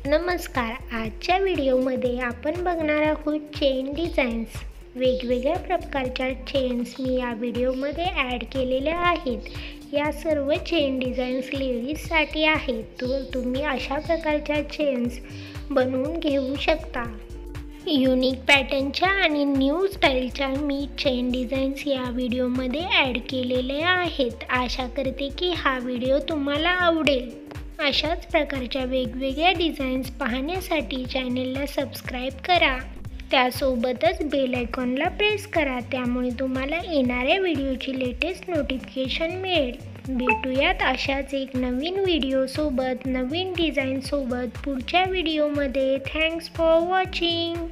नमस्कार. आजच्या व्हिडिओमध्ये आपण बघणार आहोत चेन डिझाईन्स. वेगवेगळ्या प्रकारच्या चेन्स मी या व्हिडिओमध्ये ॲड केलेल्या आहेत. या सर्व चेन डिझाईन्स लेडीजसाठी आहेत. तुम्ही अशा प्रकारच्या चेन्स बनवून घेऊ शकता. युनिक पॅटर्नच्या आणि न्यू स्टाईलच्या मी चेन डिझाईन्स या व्हिडिओमध्ये ॲड केलेले आहेत. आशा करते की हा व्हिडिओ तुम्हाला आवडेल. अशाच प्रकारच्या वेगवेगळ्या डिझाईन्स पाहण्यासाठी चॅनेलला सबस्क्राईब करा. त्यासोबतच बेल आयकॉनला प्रेस करा. त्यामुळे तुम्हाला येणाऱ्या व्हिडिओची लेटेस्ट नोटिफिकेशन मिळेल. भेटूयात अशाच एक नवीन व्हिडिओसोबत, नवीन डिझाईनसोबत पुढच्या व्हिडिओमध्ये. Thanks for watching.